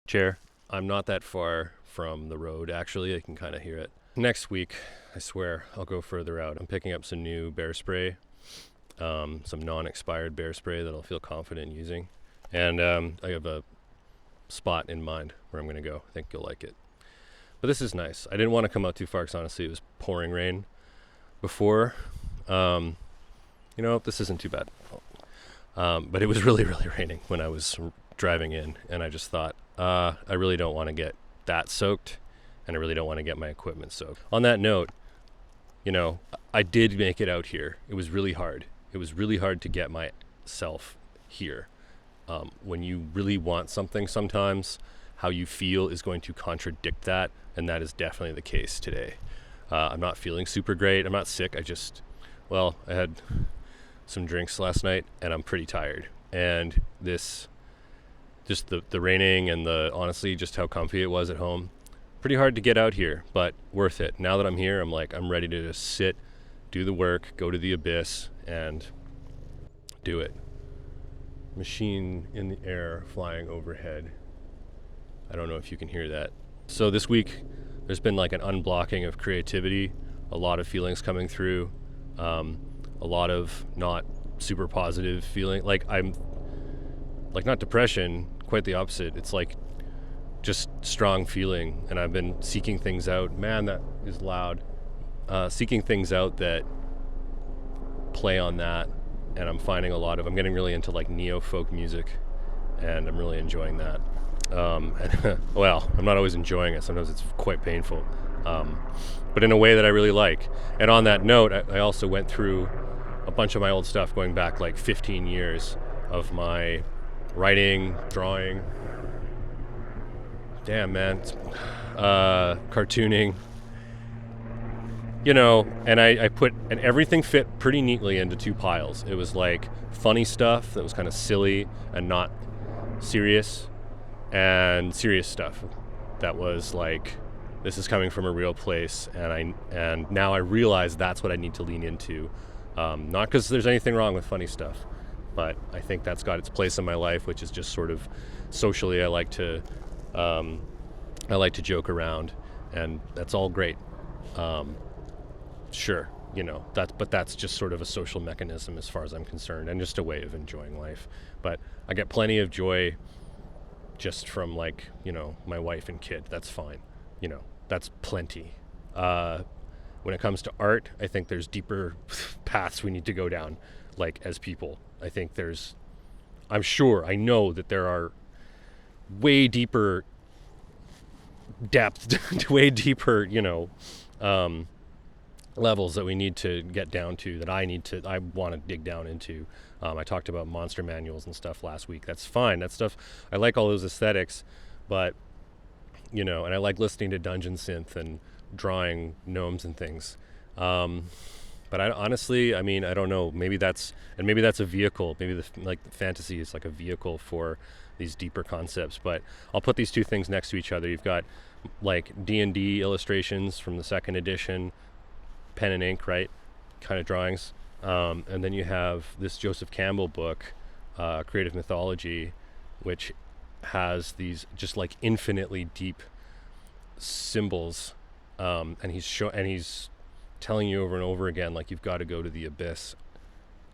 chair. I'm not that far from the road, actually. I can kind of hear it. Next week, I swear, I'll go further out. I'm picking up some new bear spray, some non-expired bear spray that I'll feel confident using. And I have a spot in mind where I'm going to go. I think you'll like it. But this is nice. I didn't want to come out too far because honestly it was pouring rain before. This isn't too bad. But it was really, really raining when I was driving in. And I just thought, I really don't want to get that soaked. And I really don't want to get my equipment soaked. On that note, I did make it out here. It was really hard. It was really hard to get myself here. When you really want something sometimes, how you feel is going to contradict that, and that is definitely the case today. I'm not feeling super great. I'm not sick. I had some drinks last night, and I'm pretty tired. And just the raining and honestly, just how comfy it was at home, pretty hard to get out here, but worth it. Now that I'm here, I'm ready to just sit, do the work, go to the abyss, and do it. Machine in the air flying overhead. I don't know if you can hear that. So this week there's been like an unblocking of creativity, a lot of feelings coming through, a lot of not super positive feeling. I'm not depression, quite the opposite. It's like just strong feeling, and I've been seeking things out. Man, that is loud. Seeking things out that play on that. And I'm finding I'm getting really into like neo-folk music, and I'm really enjoying that. I'm not always enjoying it. Sometimes it's quite painful, but in a way that I really like. And on that note, I also went through a bunch of my old stuff going back like 15 years of my writing, drawing. Damn, man. Cartooning. And everything fit pretty neatly into two piles. It was like funny stuff that was kind of silly and not serious, and serious stuff that was like, this is coming from a real place, and now I realize that's what I need to lean into. Not because there's anything wrong with funny stuff, but I think that's got its place in my life, which is just sort of socially. I like to joke around, and that's all great. Sure, that's just sort of a social mechanism as far as I'm concerned, and just a way of enjoying life. But I get plenty of joy just from my wife and kid. That's fine. That's plenty. When it comes to art, I think there's deeper paths we need to go down, as people. I know that there are way deeper depth, way deeper, levels that we need to get down to, that I want to dig down into. I talked about monster manuals and stuff last week. That's fine. That stuff, I like all those aesthetics, but, and I like listening to Dungeon Synth and drawing gnomes and things. But I don't know, maybe that's a vehicle. Maybe the fantasy is like a vehicle for these deeper concepts, but I'll put these two things next to each other. You've got like D&D illustrations from the second edition, pen and ink, right, kind of drawings, and then you have this Joseph Campbell book, Creative Mythology, which has these just like infinitely deep symbols, and he's telling you over and over again, like, you've got to go to the abyss.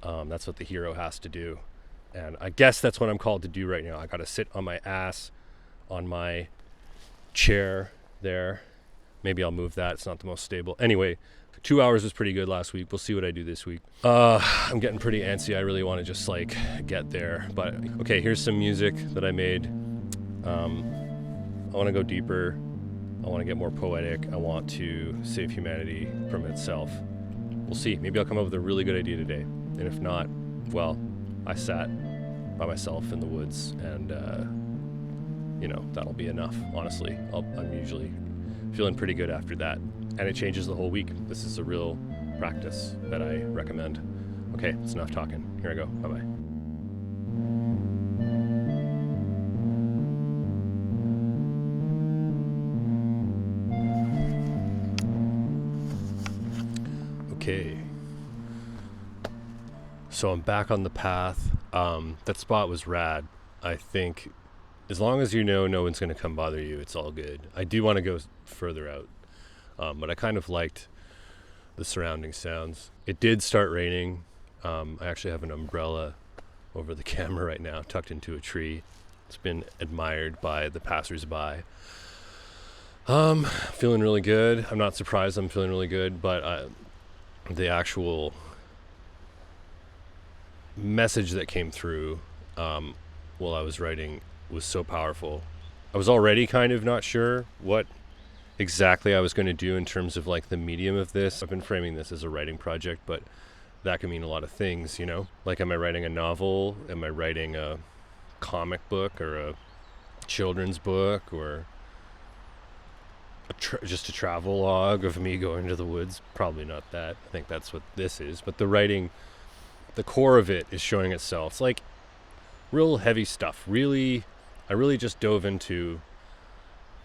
That's what the hero has to do, and I guess that's what I'm called to do right now. I got to sit on my ass on my chair there. Maybe I'll move that. It's not the most stable. Anyway, 2 hours was pretty good last week. We'll see what I do this week. I'm getting pretty antsy. I really want to just get there. But okay, here's some music that I made. I want to go deeper. I want to get more poetic. I want to save humanity from itself. We'll see. Maybe I'll come up with a really good idea today. And if not, well, I sat by myself in the woods, and that'll be enough. Honestly, I'm usually feeling pretty good after that, and it changes the whole week. This is a real practice that I recommend. Okay, it's enough talking. Here I go. Bye-bye. Okay, so I'm back on the path. That spot was rad. I think as long as you know no one's going to come bother you, it's all good. I do want to go further out, but I kind of liked the surrounding sounds. It did start raining. I actually have an umbrella over the camera right now, tucked into a tree. It's been admired by the passersby. Feeling really good. I'm not surprised I'm feeling really good, but the actual message that came through while I was writing was so powerful. I was already kind of not sure what exactly I was going to do in terms of like the medium of this. I've been framing this as a writing project, but that can mean a lot of things, you know? Like, am I writing a novel? Am I writing a comic book or a children's book or just a travel log of me going to the woods? Probably not that. I think that's what this is. But the writing, the core of it is showing itself. It's like real heavy stuff. I really just dove into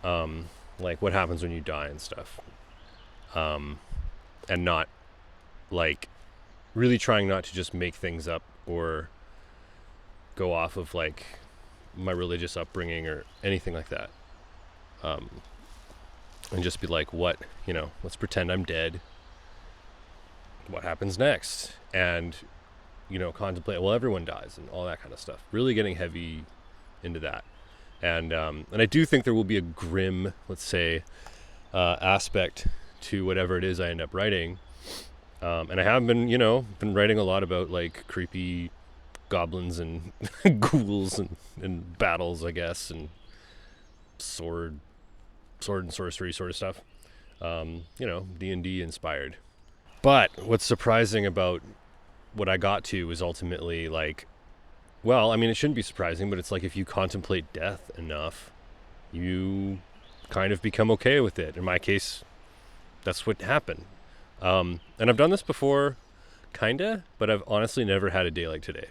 like what happens when you die and stuff. And not like really trying not to just make things up or go off of like my religious upbringing or anything like that. And just be like, let's pretend I'm dead. What happens next? And, contemplate, well, everyone dies and all that kind of stuff. Really getting heavy into that. And I do think there will be a grim, let's say, aspect to whatever it is I end up writing. And I have been writing a lot about like creepy goblins and ghouls and battles, I guess, and sword and sorcery sort of stuff. D&D inspired. But what's surprising about what I got to is ultimately like, well, I mean, it shouldn't be surprising, but it's like if you contemplate death enough, you kind of become okay with it. In my case, that's what happened. And I've done this before, kinda, but I've honestly never had a day like today.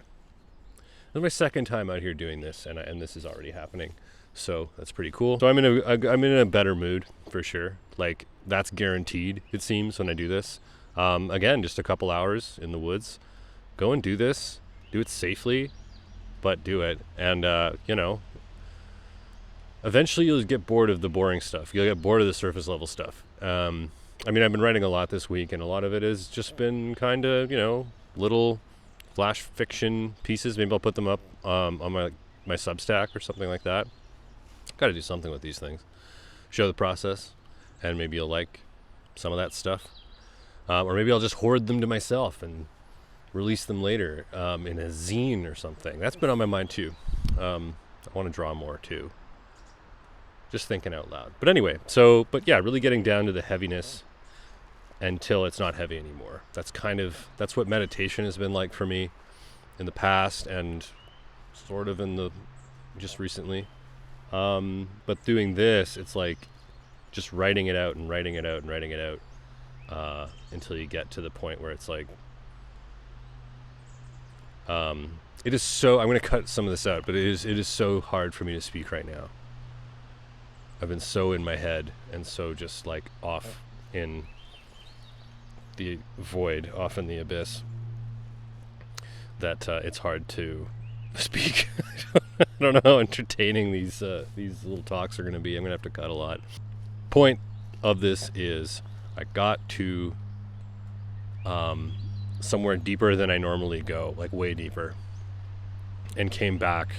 This is my second time out here doing this, and this is already happening. So that's pretty cool. So I'm in a better mood for sure. Like, that's guaranteed, it seems, when I do this. Again, just a couple hours in the woods. Go and do this. Do it safely, but do it. And eventually you'll get bored of the boring stuff. You'll get bored of the surface level stuff. I've been writing a lot this week, and a lot of it has just been kind of, little flash fiction pieces. Maybe I'll put them up on my Substack or something like that. Got to do something with these things. Show the process, and maybe you'll like some of that stuff. Or maybe I'll just hoard them to myself and release them later in a zine or something. That's been on my mind too. I want to draw more too. Just thinking out loud. But anyway, really getting down to the heaviness until it's not heavy anymore. That's what meditation has been like for me in the past and sort of just recently. But doing this, it's like just writing it out and writing it out and writing it out until you get to the point where it's like, it is so, I'm going to cut some of this out, but it is so hard for me to speak right now. I've been so in my head and so just like off in the void, off in the abyss, that it's hard to speak. I don't know how entertaining these little talks are going to be. I'm going to have to cut a lot. Point of this is I got to somewhere deeper than I normally go, like way deeper, and came back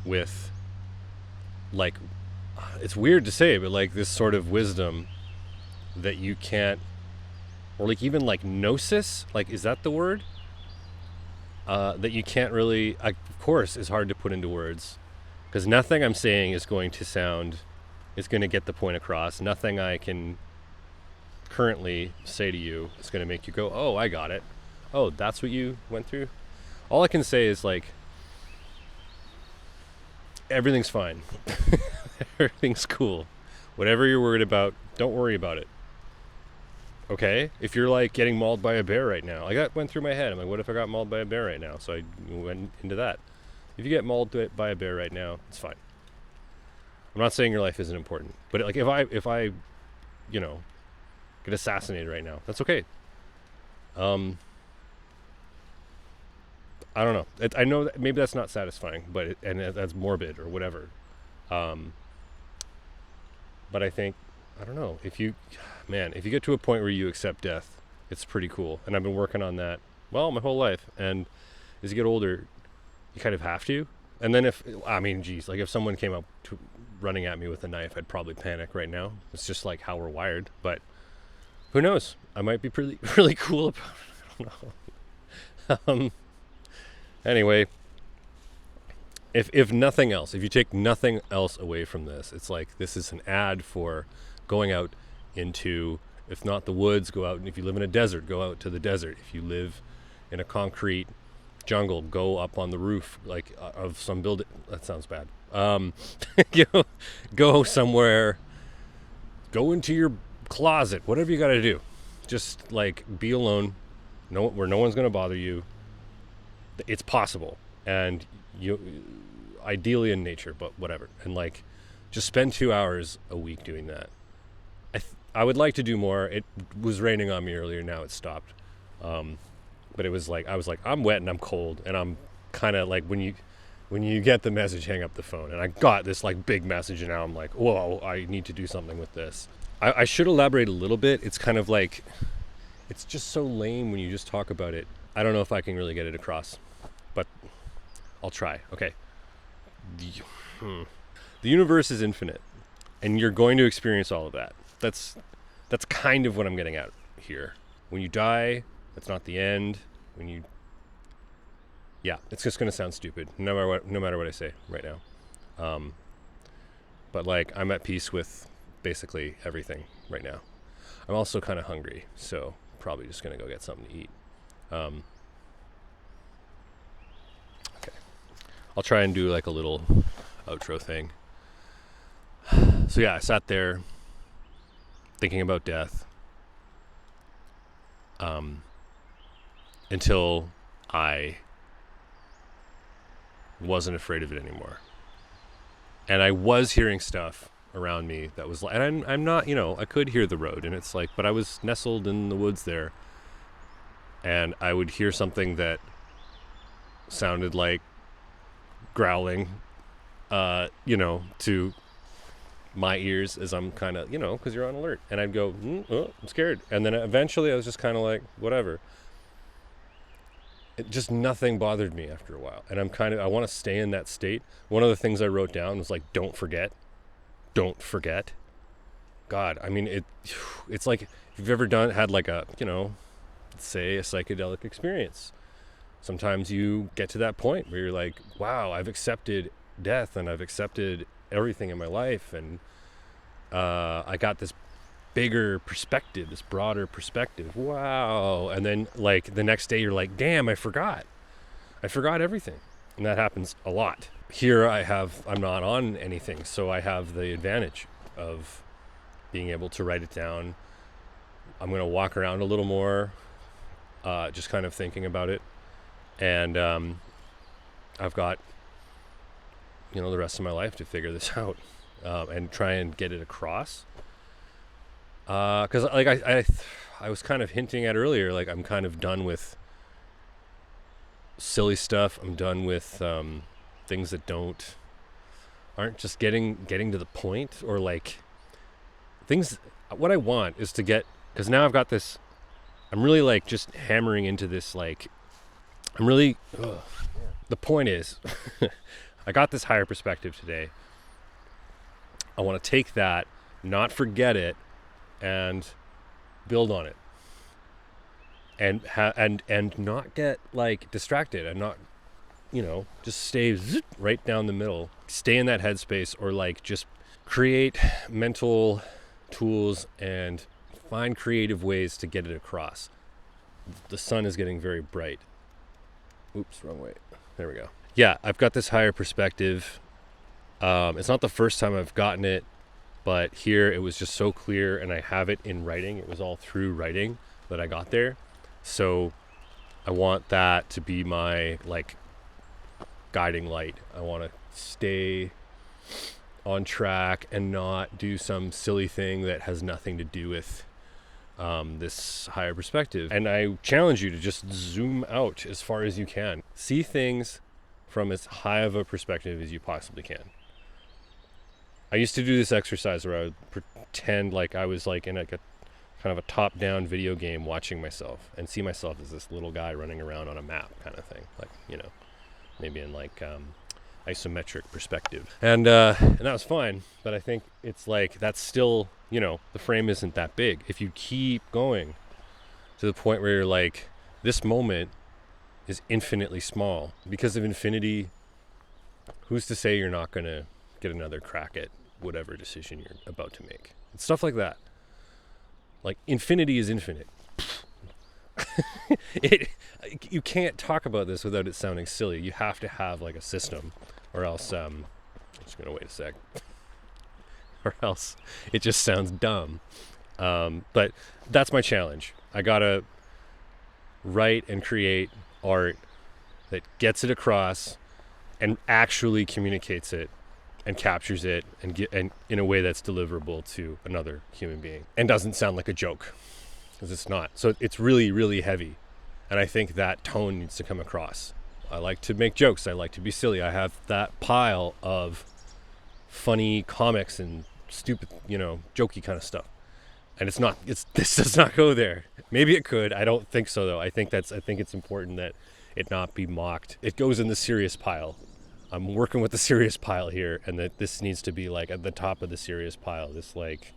with like, it's weird to say, but like this sort of wisdom that you can't, or like even like gnosis, like, is that the word? That you can't really, of course, is hard to put into words, because nothing I'm saying is going to get the point across. Nothing I can currently say to you is going to make you go, oh, I got it. Oh, that's what you went through? All I can say is like, everything's fine. Everything's cool. Whatever you're worried about, don't worry about it. Okay? If you're like getting mauled by a bear right now, like that went through my head. I'm like, what if I got mauled by a bear right now? So I went into that. If you get mauled by a bear right now, it's fine. I'm not saying your life isn't important, but like if I get assassinated right now, that's okay. I don't know. I know that maybe that's not satisfying, but that's morbid or whatever. Um, but I think, I don't know, if you get to a point where you accept death, it's pretty cool. And I've been working on that, well, my whole life. And as you get older, you kind of have to. And then if someone came up running at me with a knife, I'd probably panic right now. It's just like how we're wired. But who knows? I might be pretty, really cool about it. I don't know. Anyway, if nothing else, if you take nothing else away from this, it's like this is an ad for going out into, if not the woods, go out. And if you live in a desert, go out to the desert. If you live in a concrete jungle, go up on the roof of some building. That sounds bad. Go somewhere, go into your closet, whatever you got to do. Just like be alone, where no one's going to bother you. It's possible, and you ideally in nature, but whatever. And like, just spend 2 hours a week doing that. I would like to do more. It was raining on me earlier. Now it's stopped. But it was like, I was like, I'm wet and I'm cold, and I'm kind of like, when you get the message, hang up the phone. And I got this like big message, and now I'm like, whoa, I need to do something with this. I should elaborate a little bit. It's kind of like, it's just so lame when you just talk about it. I don't know if I can really get it across, but I'll try. Okay. The universe is infinite, and you're going to experience all of that. That's kind of what I'm getting at here. When you die, that's not the end. It's just going to sound stupid, no matter what I say right now. But like, I'm at peace with basically everything right now. I'm also kind of hungry, so probably just going to go get something to eat. Okay. I'll try and do like a little outro thing. So yeah, I sat there thinking about death until I wasn't afraid of it anymore. And I was hearing stuff around me that was like, and I'm not, I could hear the road, and it's like, but I was nestled in the woods there, and I would hear something that sounded like growling, to my ears as I'm kind of, because you're on alert, and I'd go, I'm scared. And then eventually I was just kind of like, whatever. It just, nothing bothered me after a while. And I want to stay in that state. One of the things I wrote down was like, don't forget. God, I mean, it's like, if you've ever had like a, say a psychedelic experience, sometimes you get to that point where you're like, wow, I've accepted death, and I've accepted everything in my life, and I got this bigger perspective, this broader perspective. Wow. And then like the next day you're like, damn, I forgot everything. And that happens a lot. Here I'm not on anything, so I have the advantage of being able to write it down. I'm going to walk around a little more, just kind of thinking about it. And I've got, the rest of my life to figure this out, and try and get it across. Because like I was kind of hinting at earlier, like I'm kind of done with silly stuff. I'm done with things that aren't just getting to the point, or like things. What I want is to get, because now I've got this. I'm really like just hammering into this. Like I'm really. The point is, I got this higher perspective today. I want to take that, not forget it, and build on it, and not get like distracted, and not, just stay right down the middle, stay in that headspace, or like just create mental tools and find creative ways to get it across. The sun is getting very bright. Oops, wrong way. There we go. Yeah, I've got this higher perspective. It's not the first time I've gotten it, but here it was just so clear, and I have it in writing. It was all through writing that I got there. So I want that to be my like guiding light. I want to stay on track and not do some silly thing that has nothing to do with this higher perspective. And I challenge you to just zoom out as far as you can. See things from as high of a perspective as you possibly can. I used to do this exercise where I would pretend like I was like in like a kind of a top-down video game watching myself and see myself as this little guy running around on a map kind of thing, like, you know, maybe in like isometric perspective, and that was fine. But I think it's like that's still, you know, the frame isn't that big. If you keep going to the point where you're like, this moment is infinitely small, because of infinity, who's to say you're not gonna get another crack at whatever decision you're about to make? It's stuff like that. Like, infinity is infinite. You can't talk about this without it sounding silly. You have to have like a system, or else I'm just gonna wait a sec, or else it just sounds dumb. But that's my challenge. I gotta write and create art that gets it across and actually communicates it and captures it and in a way that's deliverable to another human being and doesn't sound like a joke, because it's not. So it's really, really heavy, and I think that tone needs to come across. I like to make jokes. I like to be silly. I have that pile of funny comics and stupid, you know, jokey kind of stuff, and this does not go there. Maybe it could. I don't think so, though. I think it's important that it not be mocked. It goes in the serious pile. I'm working with the serious pile here, and that this needs to be like at the top of the serious pile. This like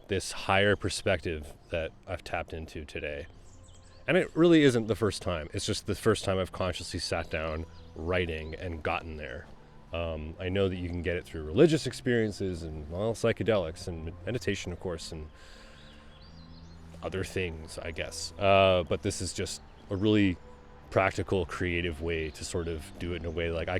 this higher perspective that I've tapped into today. And it really isn't the first time. It's just the first time I've consciously sat down writing and gotten there. I know that you can get it through religious experiences and, well, psychedelics and meditation, of course, and other things, I guess. But this is just a really practical, creative way to sort of do it in a way like I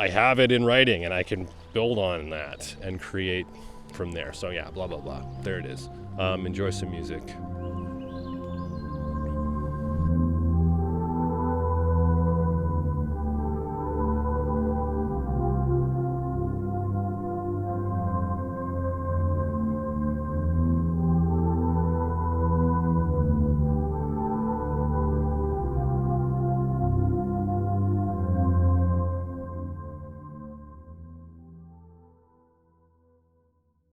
have it in writing and I can build on that and create from there. So yeah, blah, blah, blah. There it is. Enjoy some music.